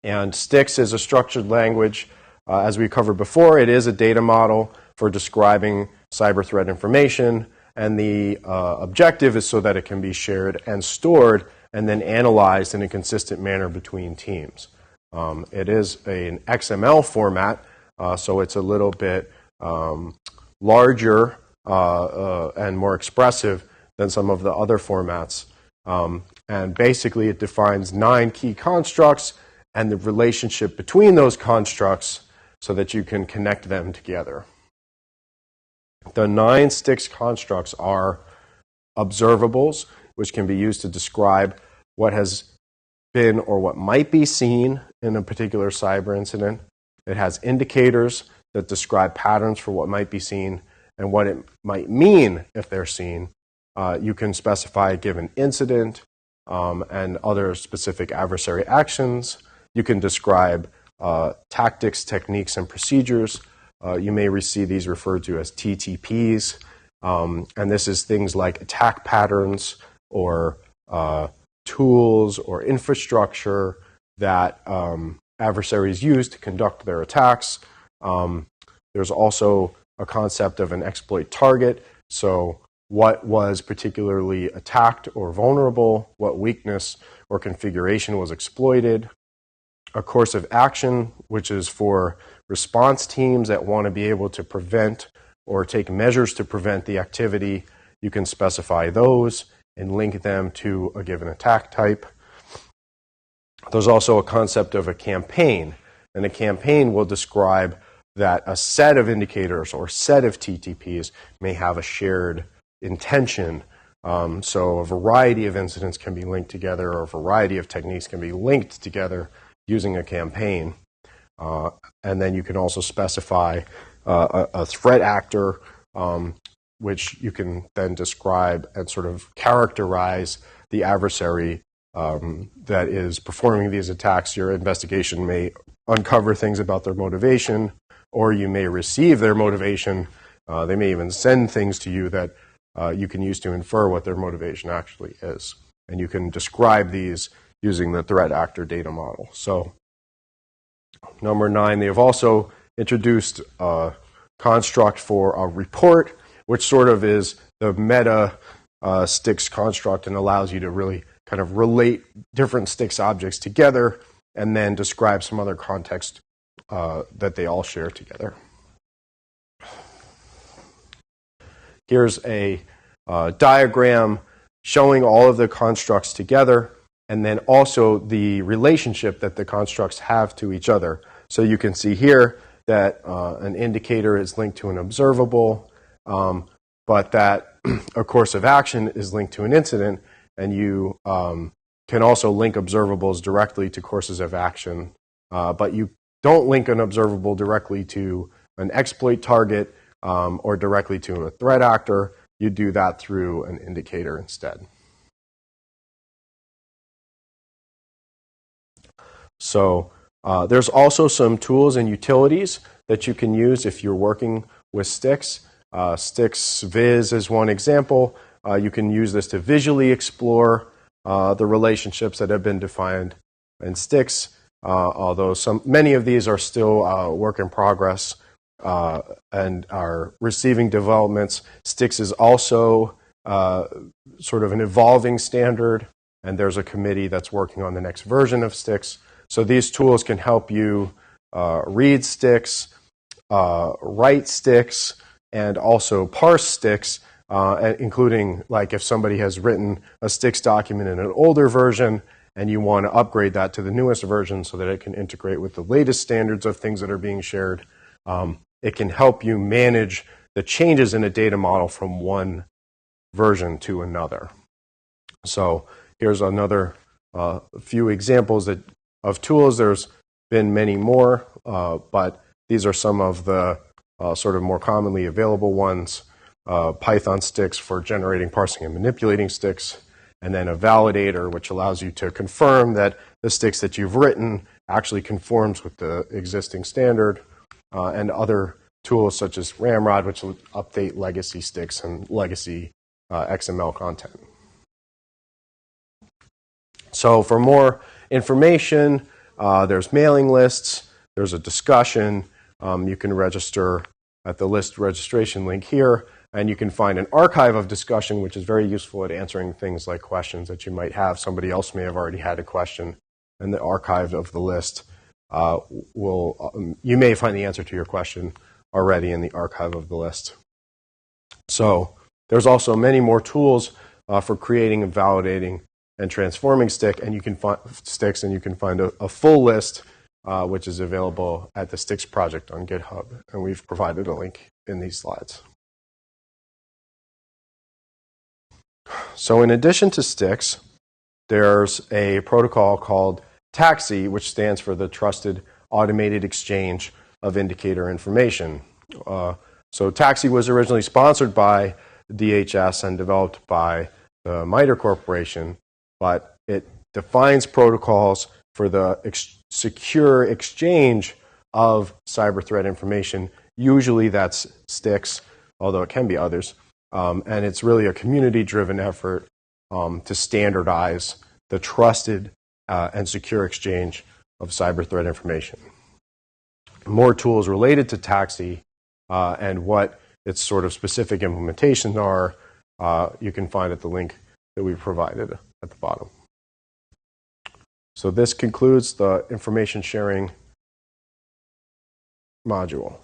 And STIX is a structured language. As we covered before, it is a data model for describing cyber threat information, and the objective is so that it can be shared and stored and then analyzed in a consistent manner between teams. It is an XML format, so it's a little bit larger and more expressive than some of the other formats. And basically it defines 9 key constructs and the relationship between those constructs so that you can connect them together. The 9 STIX constructs are observables, which can be used to describe what has been or what might be seen in a particular cyber incident. It has indicators that describe patterns for what might be seen and what it might mean if they're seen. You can specify a given incident and other specific adversary actions. You can describe tactics, techniques, and procedures. You may see these referred to as TTPs. And this is things like attack patterns or tools or infrastructure that adversaries use to conduct their attacks. There's also a concept of an exploit target. So what was particularly attacked or vulnerable, what weakness or configuration was exploited. A course of action, which is for response teams that want to be able to prevent or take measures to prevent the activity. You can specify those and link them to a given attack type. There's also a concept of a campaign, and a campaign will describe that a set of indicators or set of TTPs may have a shared intention. So a variety of incidents can be linked together, or a variety of techniques can be linked together using a campaign. And then you can also specify a threat actor, which you can then describe and sort of characterize the adversary that is performing these attacks. Your investigation may uncover things about their motivation, or you may receive their motivation. They may even send things to you that you can use to infer what their motivation actually is. And you can describe these using the threat actor data model. So, number 9, they have also introduced a construct for a report, which sort of is the meta STIX construct and allows you to really kind of relate different STIX objects together and then describe some other context that they all share together. Here's a diagram showing all of the constructs together and then also the relationship that the constructs have to each other. So you can see here that an indicator is linked to an observable, but that a course of action is linked to an incident, and you can also link observables directly to courses of action, but you don't link an observable directly to an exploit target or directly to a threat actor. You do that through an indicator instead. So there's also some tools and utilities that you can use if you're working with STIX. STIX Viz is one example. You can use this to visually explore the relationships that have been defined in STIX, although many of these are still work in progress and are receiving developments. STIX is also sort of an evolving standard, and there's a committee that's working on the next version of STIX. So these tools can help you read STIX, write STIX, and also parse STIX, including like if somebody has written a STIX document in an older version and you want to upgrade that to the newest version so that it can integrate with the latest standards of things that are being shared. It can help you manage the changes in a data model from one version to another. So here's another few examples of tools. There's been many more, but these are some of the sort of more commonly available ones. Python STIX for generating, parsing, and manipulating STIX, and then a validator, which allows you to confirm that the STIX that you've written actually conforms with the existing standard, and other tools such as Ramrod, which will update legacy STIX and legacy XML content. So for more information There's mailing lists. There's a discussion. You can register at the list registration link here, and you can find an archive of discussion, which is very useful at answering things like questions that you might have. Somebody else may have already had a question, and the archive of the list you may find the answer to your question already in the archive of the list. So there's also many more tools for creating and validating and transforming STIX, and you can find a full list which is available at the STIX project on GitHub, and we've provided a link in these slides. So in addition to STIX, there's a protocol called TAXII, which stands for the Trusted Automated Exchange of Indicator Information. So TAXII was originally sponsored by DHS and developed by the MITRE Corporation, but it defines protocols for the secure exchange of cyber threat information. Usually that's STIX, although it can be others. And it's really a community-driven effort to standardize the trusted and secure exchange of cyber threat information. More tools related to TAXII and what its sort of specific implementations are, you can find at the link that we provided at the bottom. So this concludes the information sharing module.